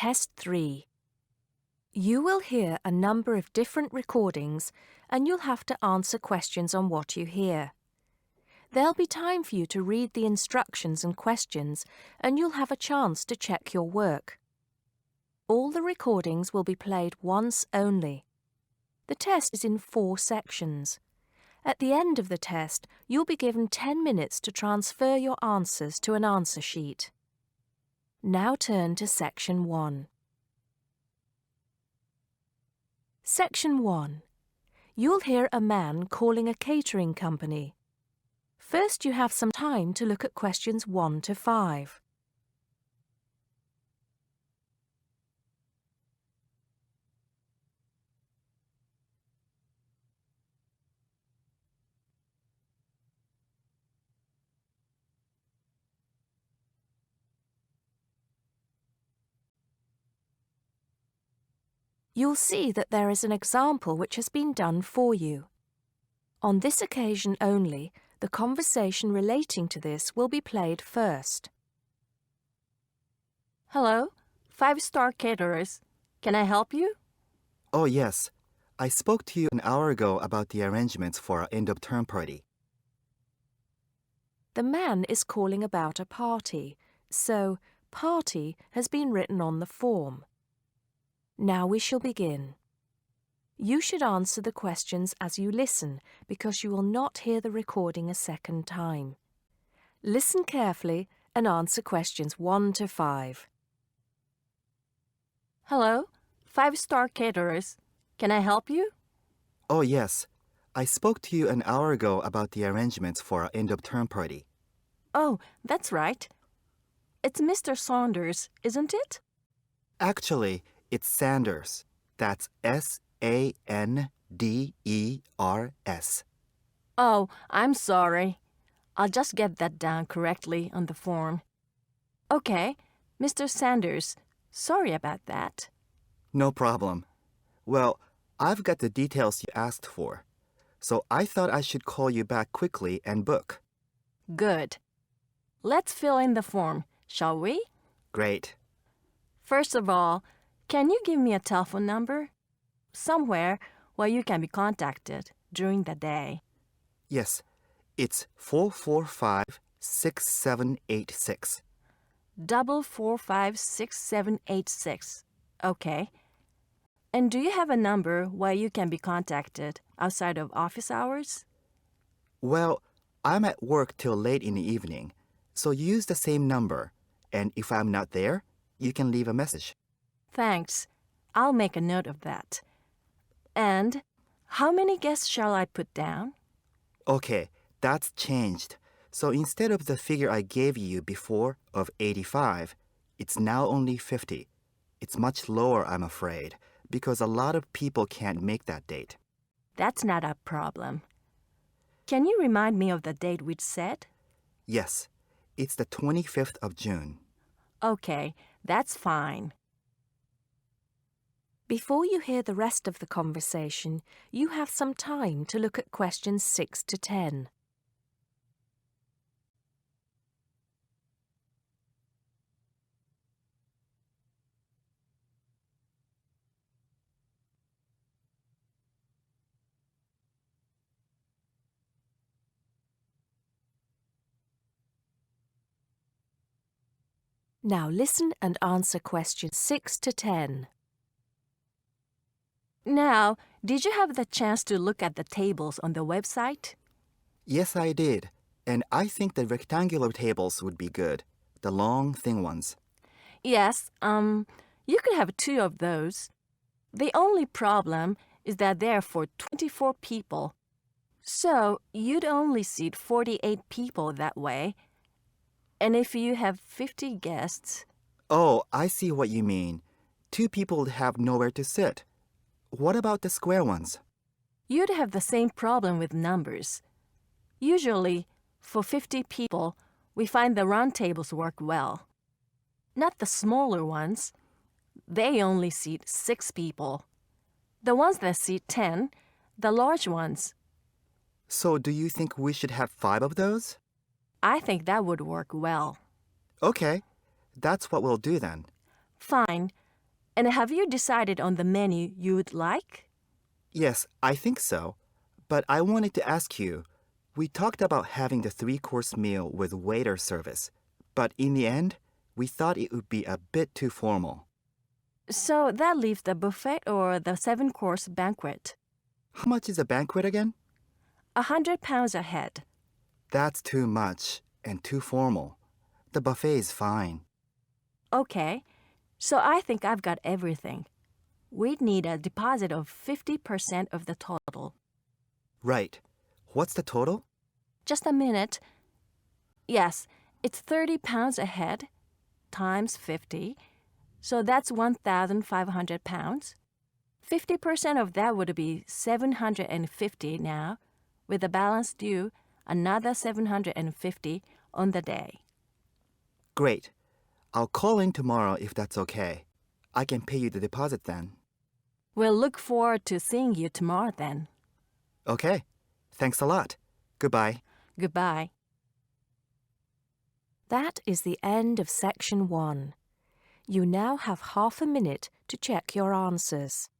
Test 3. You will hear a number of different recordings and you'll have to answer questions on what you hear. There'll be time for you to read the instructions and questions and you'll have a chance to check your work. All the recordings will be played once only. The test is in 4 sections. At the end of the test, you'll be given 10 minutes to transfer your answers to an answer sheet. Now turn to Section 1. Section 1. You'll hear a man calling a catering company. First, you have some time to look at questions 1 to 5. You'll see that there is an example which has been done for you. On this occasion only, the conversation relating to this will be played first. Hello, 5-star caterers. Can I help you? Oh, yes. I spoke to you an hour ago about the arrangements for our end-of-term party. The man is calling about a party, so party has been written on the form. Now we shall begin. You should answer the questions as you listen because you will not hear the recording a second time. Listen carefully and answer questions 1 to 5. Hello, 5-star caterers. Can I help you? Oh, yes. I spoke to you an hour ago about the arrangements for our end-of-term party. Oh, that's right. It's Mr. Saunders, isn't it? Actually, it's Sanders. That's S-A-N-D-E-R-S. Oh, I'm sorry. I'll just get that down correctly on the form. Okay, Mr. Sanders, sorry about that. No problem. Well, I've got the details you asked for, so I thought I should call you back quickly and book. Good. Let's fill in the form, shall we? Great. First of all, can you give me a telephone number? Somewhere where you can be contacted during the day. Yes, it's 445-6786. 445-6786. Okay. And do you have a number where you can be contacted outside of office hours? Well, I'm at work till late in the evening, so use the same number, and if I'm not there, you can leave a message. Thanks. I'll make a note of that. And how many guests shall I put down? Okay, that's changed. So instead of the figure I gave you before of 85, it's now only 50. It's much lower, I'm afraid, because a lot of people can't make that date. That's not a problem. Can you remind me of the date we'd set? Yes, it's the 25th of June. Okay, that's fine. Before you hear the rest of the conversation, you have some time to look at questions 6 to 10. Now listen and answer questions 6 to 10. Now, did you have the chance to look at the tables on the website? Yes, I did. And I think the rectangular tables would be good. The long, thin ones. Yes, you could have 2 of those. The only problem is that they're for 24 people. So, you'd only seat 48 people that way. And if you have 50 guests... Oh, I see what you mean. 2 people would have nowhere to sit. What about the square ones? You'd have the same problem with numbers. Usually, for 50 people, we find the round tables work well. Not the smaller ones. They only seat 6 people. The ones that seat 10, the large ones. So do you think we should have 5 of those? I think that would work well. Okay, that's what we'll do then. Fine, And have you decided on the menu you would like? Yes, I think so. But I wanted to ask you, we talked about having the 3-course meal with waiter service, but in the end, we thought it would be a bit too formal. So that leaves the buffet or the 7-course banquet. How much is a banquet again? £100 a head. That's too much and too formal. The buffet is fine. Okay, so I think I've got everything. We'd need a deposit of 50% of the total. Right. What's the total? Just a minute. Yes, it's £30 a head times 50, so that's £1,500. 50% of that would be $750 now, with the balance due another $750 on the day. Great. I'll call in tomorrow if that's okay. I can pay you the deposit then. We'll look forward to seeing you tomorrow then. Okay. Thanks a lot. Goodbye. Goodbye. That is the end of section 1. You now have half a minute to check your answers.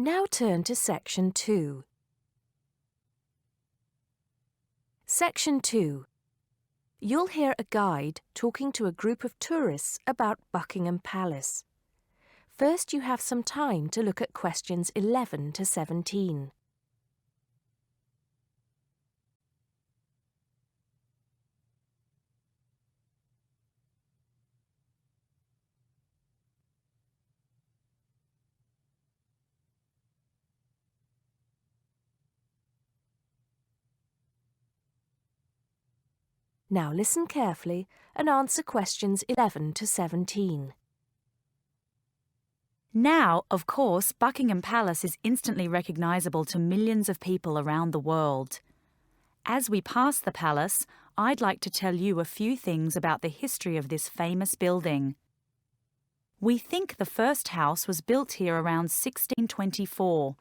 Now turn to section 2. Section 2. You'll hear a guide talking to a group of tourists about Buckingham Palace. First, you have some time to look at questions 11 to 17. Now listen carefully and answer questions 11 to 17. Now, of course, Buckingham Palace is instantly recognisable to millions of people around the world. As we pass the palace, I'd like to tell you a few things about the history of this famous building. We think the first house was built here around 1624.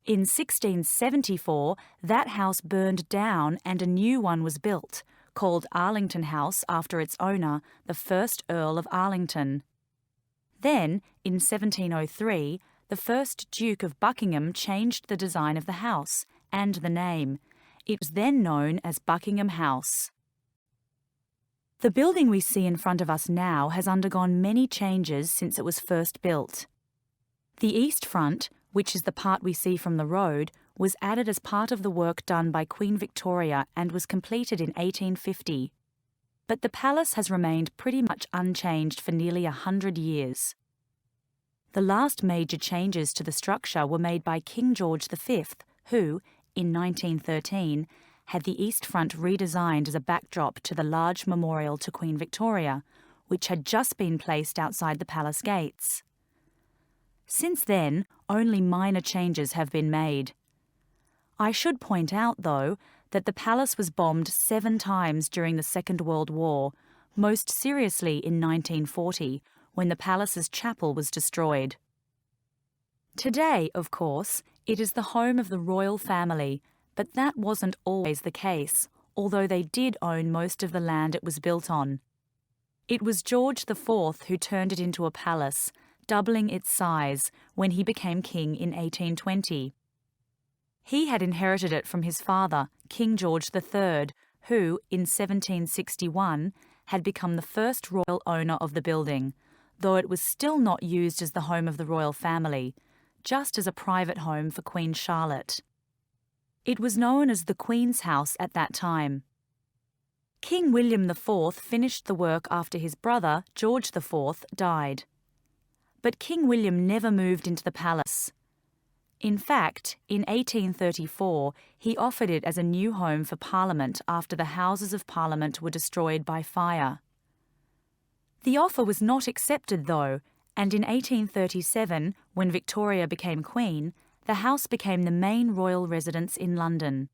In 1674, that house burned down and a new one was built, called Arlington House after its owner, the first Earl of Arlington. Then, in 1703, the first Duke of Buckingham changed the design of the house and the name. It was then known as Buckingham House. The building we see in front of us now has undergone many changes since it was first built. The east front, which is the part we see from the road, was added as part of the work done by Queen Victoria and was completed in 1850. But the palace has remained pretty much unchanged for nearly 100 years. The last major changes to the structure were made by King George V, who, in 1913, had the east front redesigned as a backdrop to the large memorial to Queen Victoria, which had just been placed outside the palace gates. Since then, only minor changes have been made. I should point out, though, that the palace was bombed 7 times during the Second World War, most seriously in 1940, when the palace's chapel was destroyed. Today, of course, it is the home of the royal family, but that wasn't always the case, although they did own most of the land it was built on. It was George IV who turned it into a palace, doubling its size when he became king in 1820. He had inherited it from his father, King George III, who, in 1761, had become the first royal owner of the building, though it was still not used as the home of the royal family, just as a private home for Queen Charlotte. It was known as the Queen's House at that time. King William IV finished the work after his brother, George IV, died. But King William never moved into the palace. In fact, in 1834, he offered it as a new home for Parliament after the Houses of Parliament were destroyed by fire. The offer was not accepted, though, And in 1837, when Victoria became Queen, the house became the main royal residence in London.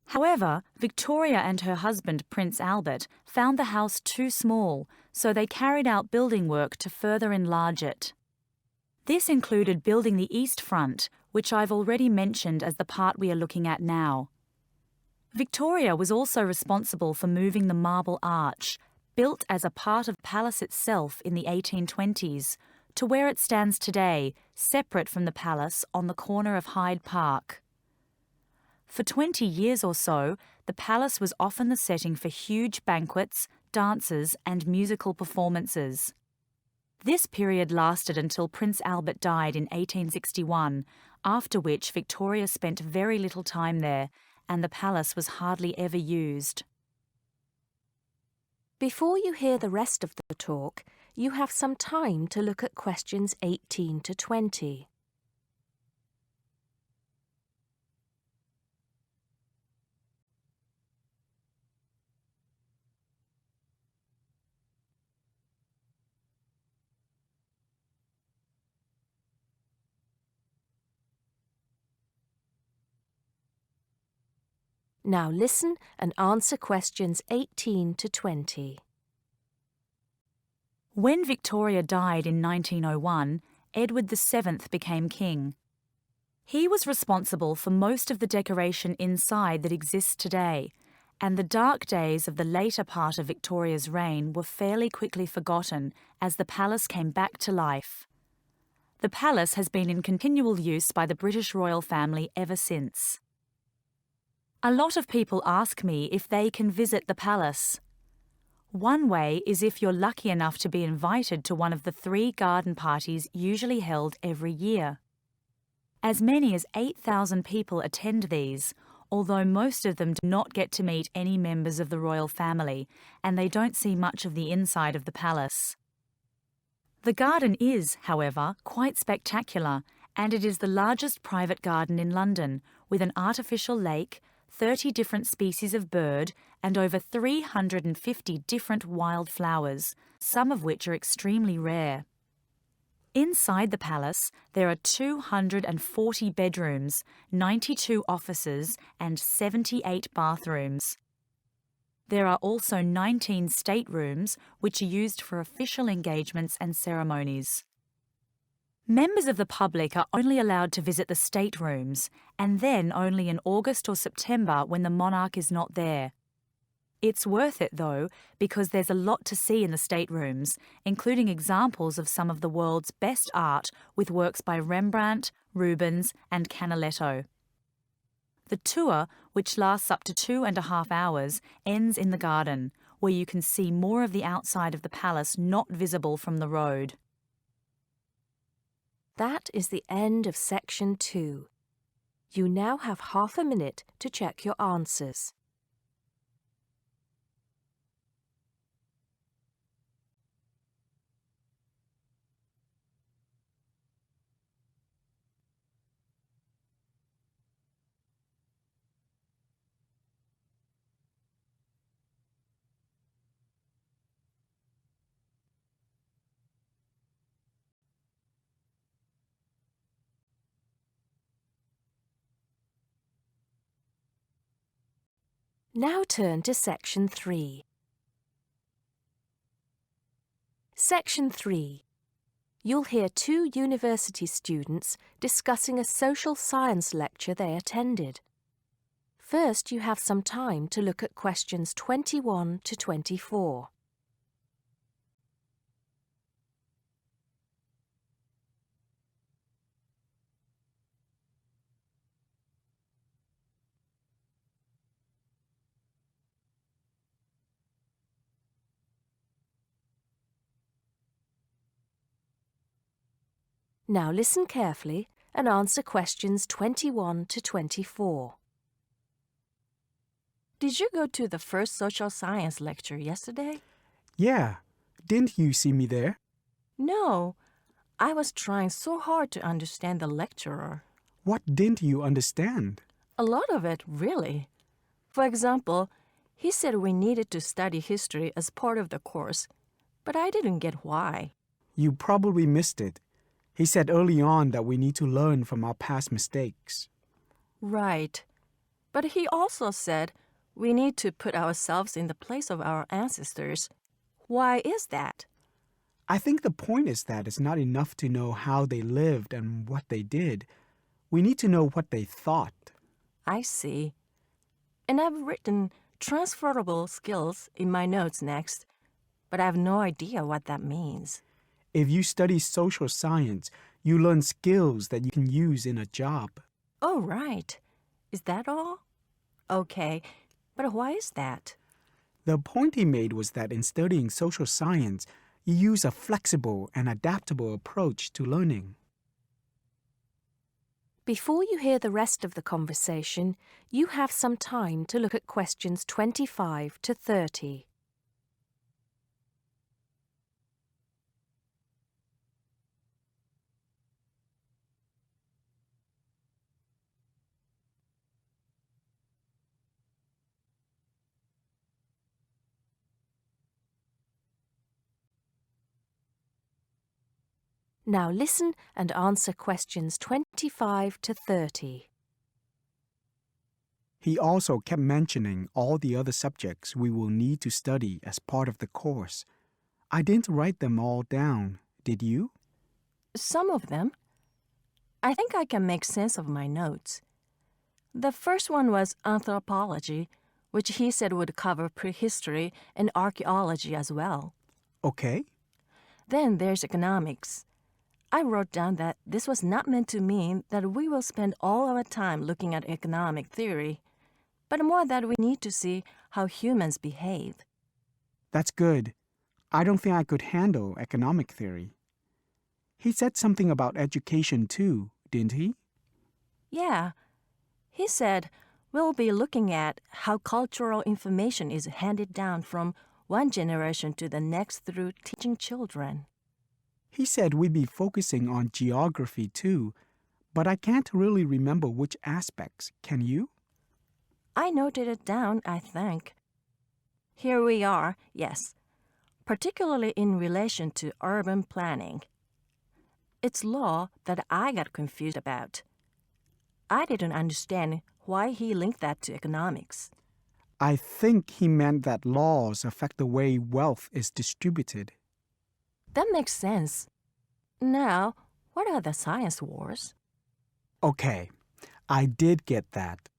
However, Victoria and her husband, Prince Albert, found the house too small, so they carried out building work to further enlarge it. This included building the east front, which I've already mentioned as the part we are looking at now. Victoria was also responsible for moving the Marble Arch, built as a part of the palace itself in the 1820s, to where it stands today, separate from the palace on the corner of Hyde Park. For 20 years or so, the palace was often the setting for huge banquets, dances, and musical performances. This period lasted until Prince Albert died in 1861, after which Victoria spent very little time there, and the palace was hardly ever used. Before you hear the rest of the talk, you have some time to look at questions 18 to 20. Now listen and answer questions 18 to 20. When Victoria died in 1901, Edward VII became king. He was responsible for most of the decoration inside that exists today, and the dark days of the later part of Victoria's reign were fairly quickly forgotten as the palace came back to life. The palace has been in continual use by the British royal family ever since. A lot of people ask me if they can visit the palace. One way is if you're lucky enough to be invited to one of the 3 garden parties usually held every year. As many as 8,000 people attend these, although most of them do not get to meet any members of the royal family, and they don't see much of the inside of the palace. The garden is, however, quite spectacular, and it is the largest private garden in London, with an artificial lake, 30 different species of bird, and over 350 different wild flowers, some of which are extremely rare. Inside the palace, there are 240 bedrooms, 92 offices, and 78 bathrooms. There are also 19 staterooms, which are used for official engagements and ceremonies. Members of the public are only allowed to visit the staterooms, and then only in August or September when the monarch is not there. It's worth it, though, because there's a lot to see in the staterooms, including examples of some of the world's best art with works by Rembrandt, Rubens, and Canaletto. The tour, which lasts up to 2.5 hours, ends in the garden, where you can see more of the outside of the palace not visible from the road. That is the end of section 2. You now have half a minute to check your answers. Now turn to Section 3. Section 3. You'll hear 2 university students discussing a social science lecture they attended. First, you have some time to look at questions 21 to 24. Now listen carefully and answer questions 21 to 24. Did you go to the first social science lecture yesterday? Yeah. Didn't you see me there? No. I was trying so hard to understand the lecturer. What didn't you understand? A lot of it, really. For example, he said we needed to study history as part of the course, but I didn't get why. You probably missed it. He said early on that we need to learn from our past mistakes. Right. But he also said we need to put ourselves in the place of our ancestors. Why is that? I think the point is that it's not enough to know how they lived and what they did. We need to know what they thought. I see. And I've written transferable skills in my notes next, but I have no idea what that means. If you study social science, you learn skills that you can use in a job. Oh, right. Is that all? Okay, but why is that? The point he made was that in studying social science, you use a flexible and adaptable approach to learning. Before you hear the rest of the conversation, you have some time to look at questions 25 to 30. Now listen and answer questions 25 to 30. He also kept mentioning all the other subjects we will need to study as part of the course. I didn't write them all down, did you? Some of them. I think I can make sense of my notes. The first one was anthropology, which he said would cover prehistory and archaeology as well. Okay. Then there's economics. I wrote down that this was not meant to mean that we will spend all our time looking at economic theory, but more that we need to see how humans behave. That's good. I don't think I could handle economic theory. He said something about education too, didn't he? Yeah. He said we'll be looking at how cultural information is handed down from one generation to the next through teaching children. He said we'd be focusing on geography too, but I can't really remember which aspects. Can you? I noted it down, I think. Here we are, yes, particularly in relation to urban planning. It's law that I got confused about. I didn't understand why he linked that to economics. I think he meant that laws affect the way wealth is distributed. That makes sense. Now, what are the science wars? Okay, I did get that.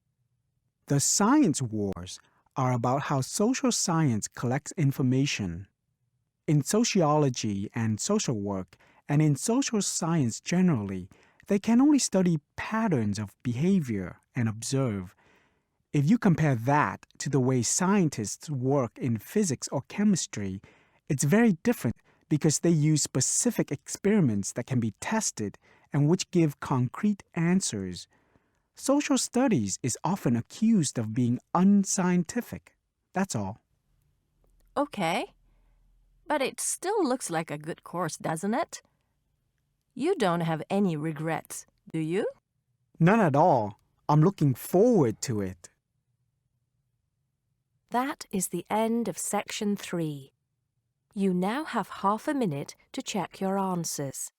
The science wars are about how social science collects information. In sociology and social work, and in social science generally, they can only study patterns of behavior and observe. If you compare that to the way scientists work in physics or chemistry, it's very different because they use specific experiments that can be tested and which give concrete answers. Social studies is often accused of being unscientific. That's all. Okay. But it still looks like a good course, doesn't it? You don't have any regrets, do you? None at all. I'm looking forward to it. That is the end of section 3. You now have half a minute to check your answers.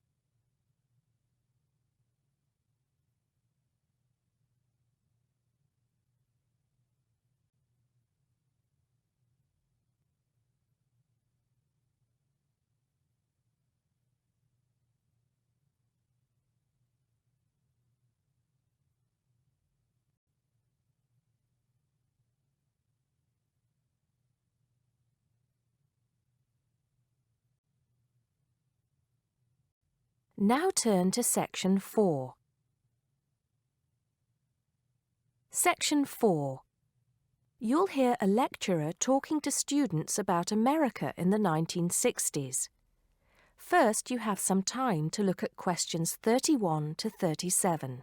Now turn to section 4. Section 4. You'll hear a lecturer talking to students about America in the 1960s. First, you have some time to look at questions 31 to 37.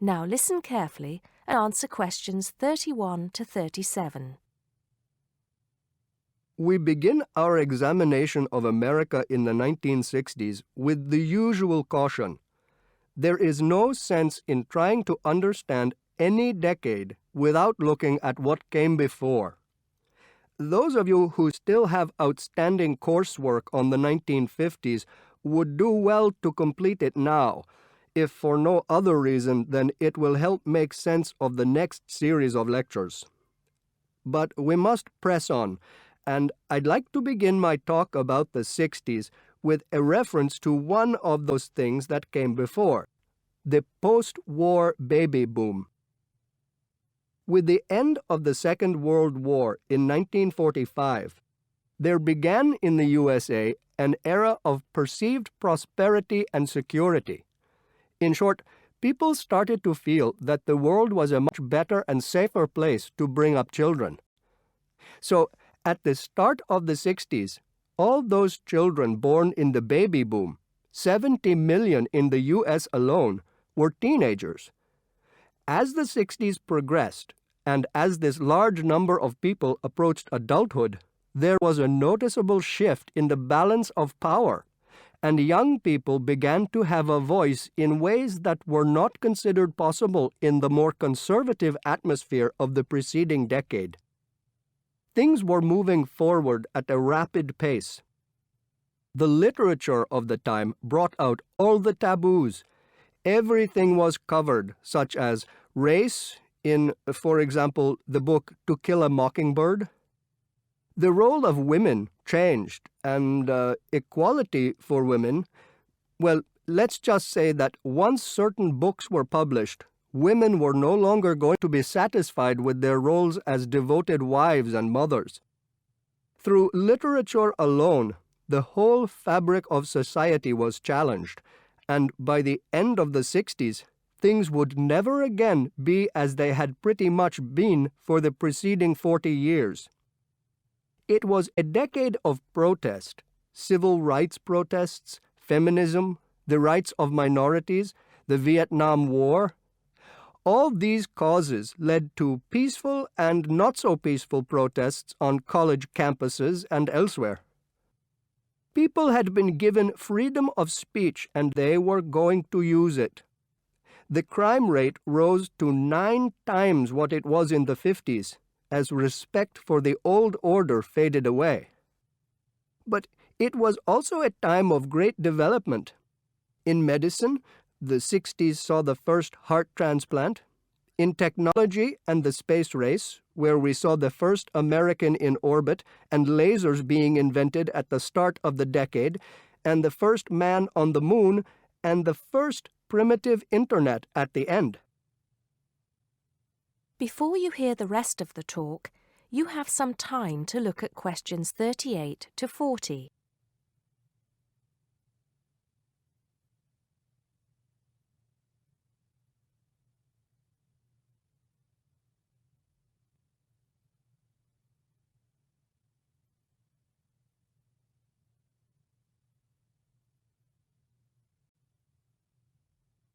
Now listen carefully and answer questions 31 to 37. We begin our examination of America in the 1960s with the usual caution. There is no sense in trying to understand any decade without looking at what came before. Those of you who still have outstanding coursework on the 1950s would do well to complete it now, if for no other reason than it will help make sense of the next series of lectures. But we must press on, and I'd like to begin my talk about the 60s with a reference to one of those things that came before, the post-war baby boom. With the end of the Second World War in 1945, there began in the USA an era of perceived prosperity and security. In short, people started to feel that the world was a much better and safer place to bring up children. So, at the start of the 60s, all those children born in the baby boom, 70 million in the US alone, were teenagers. As the 60s progressed, and as this large number of people approached adulthood, there was a noticeable shift in the balance of power, and young people began to have a voice in ways that were not considered possible in the more conservative atmosphere of the preceding decade. Things were moving forward at a rapid pace. The literature of the time brought out all the taboos. Everything was covered, such as race in, for example, the book To Kill a Mockingbird. The role of women changed, and equality for women, well, let's just say that once certain books were published, women were no longer going to be satisfied with their roles as devoted wives and mothers. Through literature alone, the whole fabric of society was challenged, and by the end of the 60s, things would never again be as they had pretty much been for the preceding 40 years. It was a decade of protest, civil rights protests, feminism, the rights of minorities, the Vietnam War. All these causes led to peaceful and not so peaceful protests on college campuses and elsewhere. People had been given freedom of speech and they were going to use it. The crime rate rose to 9 times what it was in the 50s, as respect for the old order faded away. But it was also a time of great development. In medicine, the 60s saw the first heart transplant. In technology and the space race, where we saw the first American in orbit and lasers being invented at the start of the decade, and the first man on the moon, and the first primitive internet at the end. Before you hear the rest of the talk, you have some time to look at questions 38 to 40.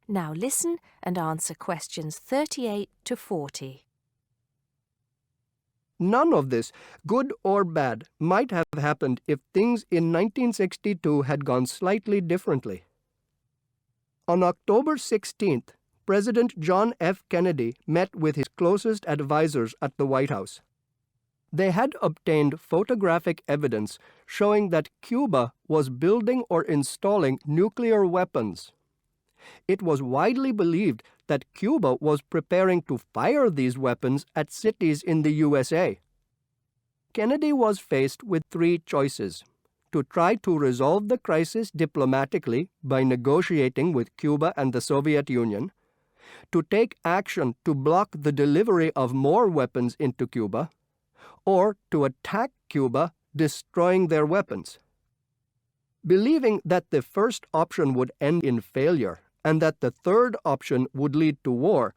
Now listen and answer questions 38 to 40. None of this, good or bad, might have happened if things in 1962 had gone slightly differently. On October 16th, President John F. Kennedy met with his closest advisors at the White House. They had obtained photographic evidence showing that Cuba was building or installing nuclear weapons. It was widely believed that Cuba was preparing to fire these weapons at cities in the USA. Kennedy was faced with 3 choices: to try to resolve the crisis diplomatically by negotiating with Cuba and the Soviet Union, to take action to block the delivery of more weapons into Cuba, or to attack Cuba, destroying their weapons. Believing that the first option would end in failure and that the third option would lead to war,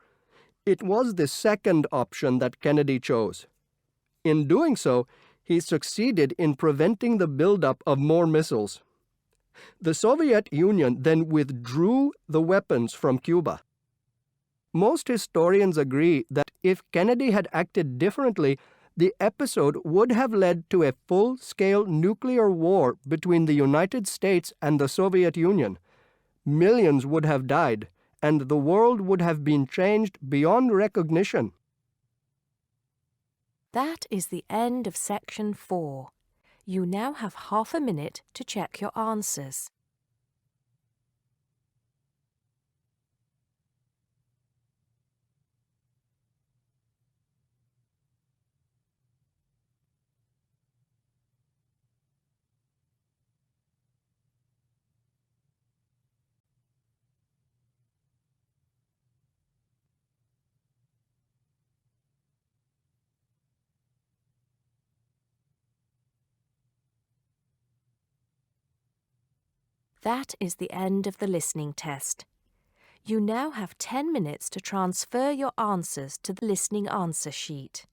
it was the second option that Kennedy chose. In doing so, he succeeded in preventing the buildup of more missiles. The Soviet Union then withdrew the weapons from Cuba. Most historians agree that if Kennedy had acted differently, the episode would have led to a full-scale nuclear war between the United States and the Soviet Union. Millions would have died, and the world would have been changed beyond recognition. That is the end of section 4. You now have half a minute to check your answers. That is the end of the listening test. You now have 10 minutes to transfer your answers to the listening answer sheet.